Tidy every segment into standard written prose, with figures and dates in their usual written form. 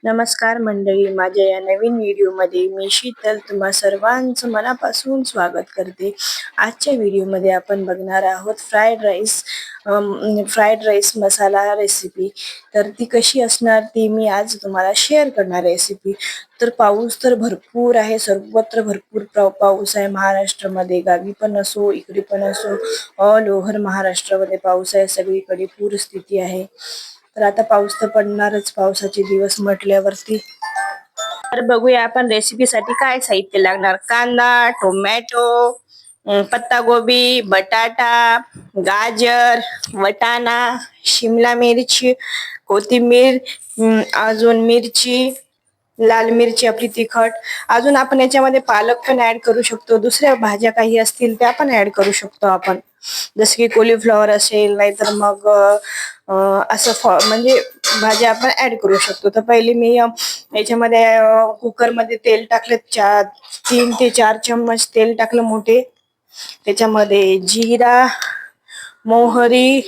नमस्कार मंडळी, माझ्या या नवीन व्हिडिओमध्ये मी शीतल तुम्हा सर्वांचं मनापासून स्वागत करते. आजच्या व्हिडिओमध्ये आपण बघणार आहोत फ्राईड राईस मसाला रेसिपी. तर ती कशी असणार ती मी आज तुम्हाला शेअर करणार रेसिपी. तर पाऊस तर भरपूर आहे, सर्वत्र भरपूर पाऊस आहे. महाराष्ट्रामध्ये गावी पण असो इकडे पण असो, ऑल ओव्हर महाराष्ट्रामध्ये पाऊस आहे. सगळीकडे पूरस्थिती आहे. तर आता पाऊस तर पडणारच, पावसाचे दिवस म्हटल्यावरती. तर बघूया आपण रेसिपीसाठी काय साहित्य लागणार. कांदा, टोमॅटो, पत्ता गोबी, बटाटा, गाजर, वटाणा, शिमला मिरची, कोथिंबीर, अजून मिरची, लाल मिरची आपली तिखट. अजून आपण याच्यामध्ये पालक पण ऍड करू शकतो. दुसऱ्या भाज्या काही असतील त्या पण ऍड करू शकतो आपण, जसं की कॉलीफ्लॉवर असेल, नाहीतर मग असं म्हणजे भाज्या आपण ऍड करू शकतो. तर पहिले मी याच्यामध्ये कुकरमध्ये तेल टाकले, 3 ते 4 चम्मच तेल टाकलं मोठे. त्याच्यामध्ये जिरा, मोहरी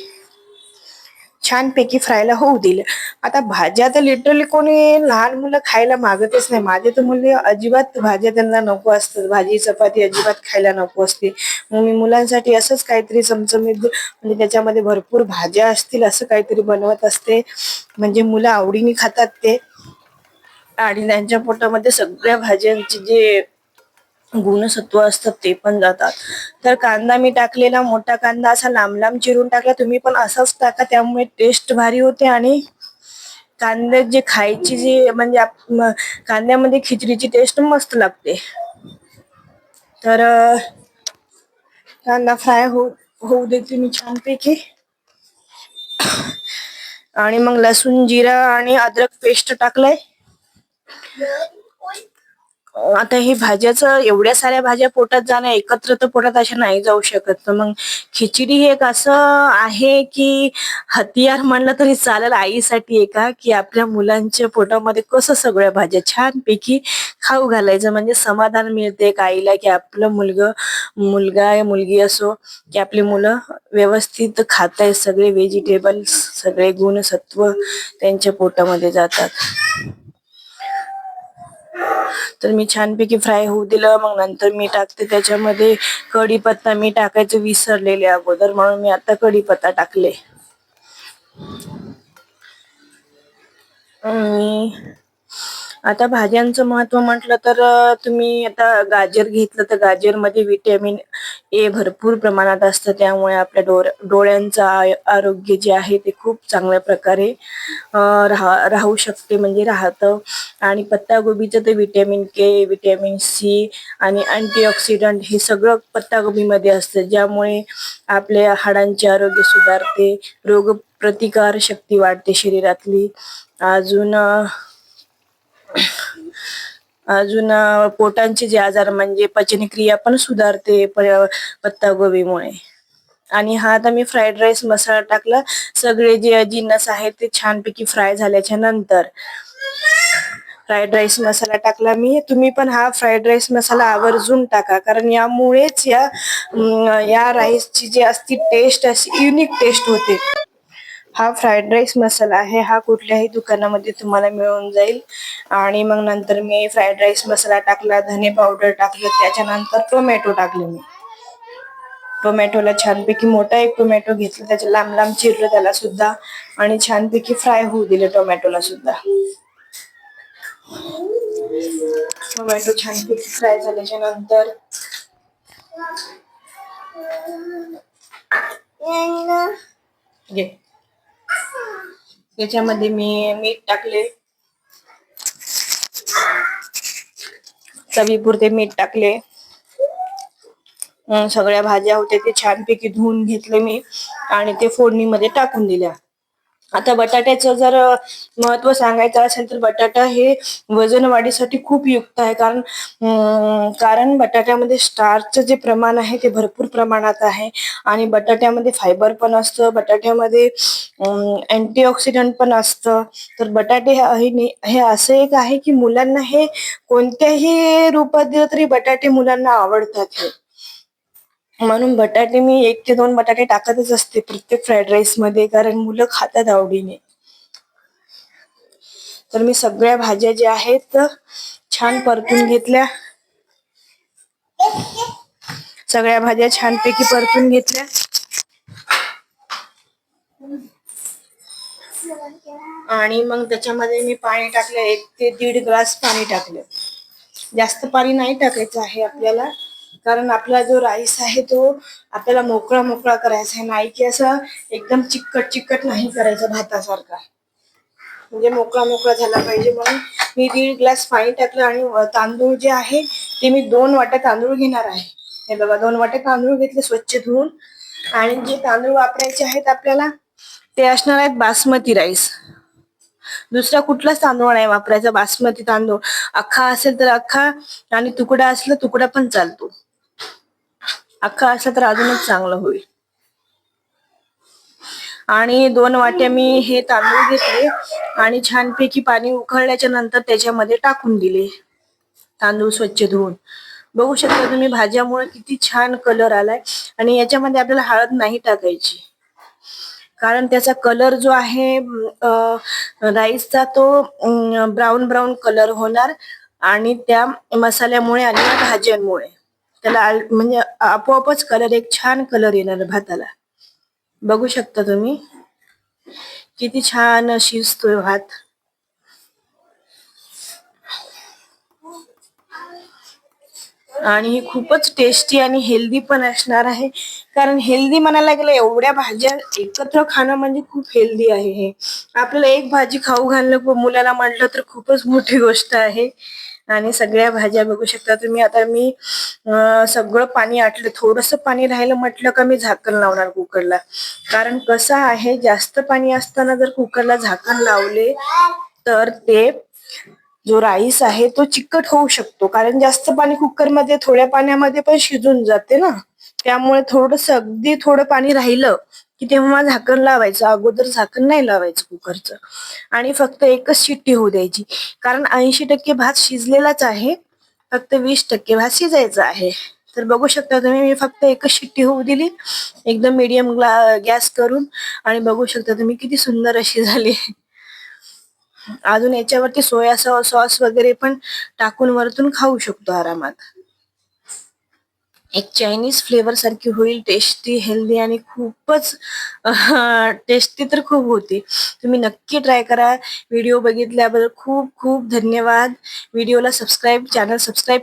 छानपैकी फ्रायला होऊ दिलं. आता भाज्या तर लिटरली कोणी लहान मुलं खायला मागतच नाही. माझे तर मुले अजिबात भाज्या त्यांना नको असतात, भाजी चपाती अजिबात खायला नको असते. मग मी मुलांसाठी असंच काहीतरी चमचमीत, म्हणजे त्याच्यामध्ये भरपूर भाज्या असतील असं काहीतरी बनवत असते, म्हणजे मुलं आवडीने खातात ते, आणि त्यांच्या पोटामध्ये सगळ्या भाज्यांचे जे गुणसत्व असतात ते पण जातात. तर कांदा मी टाकलेला, मोठा कांदा असा लांब लांब चिरून टाकला. तुम्ही पण असाच टाका, त्यामुळे टेस्ट भारी होते आणि कांदे जे खायची जी म्हणजे कांद्यामध्ये खिचडीची टेस्ट मस्त लागते. तर कांदा फ्राय होऊ देते मी छानपैकी. आणि मग लसूण, जिरा आणि अद्रक पेस्ट टाकलंय. आता ही भाज्याचं एवढ्या साऱ्या भाज्या पोटात जाणं, एकत्र तर पोटात अशा नाही जाऊ शकत. तर मग खिचडी हे एक असं आहे की हतियार म्हणलं तरी चालेल आईसाठी, एका की आपल्या मुलांच्या पोटामध्ये कसं सगळ्या भाज्या छानपैकी खाऊ घालायचं, म्हणजे समाधान मिळते एक आईला की आपलं मुलगा या मुलगी असो, की आपली मुलं व्यवस्थित खातायत, सगळे व्हेजिटेबल्स, सगळे गुणसत्व त्यांच्या पोटामध्ये जातात. तर मी छानपैकी फ्राय होऊ दिलं. मग नंतर मी टाकते त्याच्यामध्ये कढीपत्ता. मी टाकायचं विसरलेले अगोदर, म्हणून मी आता कढीपत्ता टाकले. आता भाज्यांचं महत्व म्हटलं तर तुम्ही आता गाजर घेतलं तर गाजरमध्ये विटॅमिन ए भरपूर प्रमाणात असतं, त्यामुळे आपल्या डोळ्यांचं आरोग्य जे आहे ते खूप चांगल्या प्रकारे राहू शकते, म्हणजे राहतं. आणि पत्तागोबीचं ते विटॅमिन के, विटॅमिन सी आणि अँटीऑक्सिडंट हे सगळं पत्तागोबीमध्ये असतं, ज्यामुळे आपल्या हाडांचे आरोग्य सुधारते, रोगप्रतिकार शक्ती वाढते शरीरातली. अजून पोटांचे जे आजार म्हणजे पचनक्रिया पण सुधारते पत्तागोबीमुळे. आणि हा आता मी फ्राईड राईस मसाला टाकला. सगळे जे जिन्नस आहेत ते छानपैकी फ्राय झाल्याच्या नंतर फ्राईड राईस मसाला टाकला मी. तुम्ही पण हा फ्राईड राईस मसाला आवर्जून टाका, कारण यामुळेच या राईसची जी असती टेस्ट अशी युनिक टेस्ट होते. हा फ्राईड राईस मसाला आहे, हा कुठल्याही दुकानामध्ये तुम्हाला मिळून जाईल. आणि मग नंतर मी फ्राईड राईस मसाला टाकला, धने पावडर टाकलं, त्याच्यानंतर टोमॅटो टाकले मी. टोमॅटोला छानपैकी मोठा एक टोमॅटो घेतला, त्याचे लांब लांब चिरलं त्याला सुद्धा, आणि छानपैकी फ्राय होऊ दिले टोमॅटोला सुद्धा. टोमॅटो छानपैकी फ्राय झाल्याच्या नंतर याच्यामध्ये मी मीठ टाकले, चवीपुरते मीठ टाकले. सगळ्या भाज्या होत्या ते छानपैकी धुवून घेतले मी आणि ते फोडणीमध्ये टाकून दिल्या. आता बटाट्याचं जर महत्व सांगायचं असेल तर बटाटा हे वजन वाढीसाठी खूप युक्त आहे, कारण बटाट्यामध्ये स्टार्चचं जे प्रमाण आहे ते भरपूर प्रमाणात आहे, आणि बटाट्यामध्ये फायबर पण असतं, बटाट्यामध्ये अँटीऑक्सिडंट पण असतं. तर बटाटे हे असं एक आहे की मुलांना हे कोणत्याही रूपात दिलं तरी बटाटे मुलांना आवडतात. म्हणून बटाटे मी 1 ते 2 बटाटे टाकतच असते प्रत्येक फ्राईड राईस मध्ये, कारण मुलं खातात आवडीने. तर मी सगळ्या भाज्या ज्या आहेत छान परतून घेतल्या. सगळ्या भाज्या छानपैकी परतून घेतल्या आणि मग त्याच्यामध्ये मी पाणी टाकलं. 1 ते 1.5 ग्लास पाणी टाकलं. जास्त पाणी नाही टाकायचं आहे आपल्याला, कारण आपला जो राईस आहे तो आपल्याला मोकळा मोकळा करायचा आहे, नाही की असं एकदम चिकट चिकट नाही करायचं भातासारखा, म्हणजे मोकळा मोकळा झाला पाहिजे. म्हणून मी 1.5 ग्लास पाणी टाकलं आणि तांदूळ जे आहे ते मी 2 वाट्या तांदूळ घेणार आहे. हे बघा 2 वाट्या तांदूळ घेतले स्वच्छ धुवून. आणि जे तांदूळ वापरायचे आहेत आपल्याला ते असणार आहेत बासमती राईस. दुसरा कुठलाच तांदूळ नाही वापरायचा, बासमती तांदूळ. अख्खा असेल तर अख्खा, आणि तुकडा असला तुकडा पण चालतो. अख्खा असला तर अजूनच चांगलं होईल. आणि 2 वाट्या मी हे तांदूळ घेतले आणि छानपैकी पाणी उकळल्याच्या नंतर त्याच्यामध्ये टाकून दिले तांदूळ स्वच्छ धुवून. बघू शकता तुम्ही भाज्यामुळे किती छान कलर आलाय. आणि याच्यामध्ये आपल्याला हळद नाही टाकायची, कारण त्याचा कलर जो आहे राईसचा तो ब्राऊन ब्राऊन कलर होणार, आणि त्या मसाल्यामुळे आणि भाज्यांमुळे त्याला म्हणजे आपोआपच कलर, एक छान कलर येणार भाताला. बघू शकता तुम्ही किती छान शिजतोय भात. आणि ही खूपच टेस्टी आणि हेल्दी पण असणार आहे, कारण हेल्दी म्हणायला गेलं एवढ्या भाज्या एकत्र खाणं म्हणजे खूप हेल्दी आहे. हे आपल्याला एक भाजी खाऊ घालणं मुलाला म्हटलं तर खूपच मोठी गोष्ट आहे. आणि सगळ्या भाज्या बघू शकता तुम्ही. आता मी सगळं पाणी आटलं, थोडस पाणी राहिलं म्हटलं का मी झाकण लावणार कुकरला, कारण कसं आहे जास्त पाणी असताना जर कुकरला झाकण लावले तर ते जो राईस आहे तो चिकट होऊ शकतो, कारण जास्त पाणी कुकरमध्ये थोड्या पाण्यामध्ये पण शिजून जाते ना. त्यामुळे थोडस अगदी थोडं पाणी राहिलं की तेव्हा झाकण लावायचं, अगोदर झाकण नाही लावायचं कुकरचं. आणि फक्त एकच शिट्टी होऊ द्यायची, कारण 80% भात शिजलेलाच आहे, फक्त 20% भात शिजायचा आहे. तर बघू शकता तुम्ही मी फक्त एकच शिट्टी होऊ दिली एकदम मीडियम गॅस करून, आणि बघू शकता तुम्ही किती सुंदर अशी झाली. अजून याच्यावरती सोया सॉस वगैरे पण टाकून वरतून खाऊ शकतो आरामात. एक चायनीज फ्लेवर सारखी होईल, टेस्टी, हेल्दी आणि खूपच टेस्टी तर खूप होती. तुम्ही नक्की ट्राय करा. व्हिडिओ बघितल्याबद्दल खूप खूप धन्यवाद. व्हिडिओला चॅनल सबस्क्राईब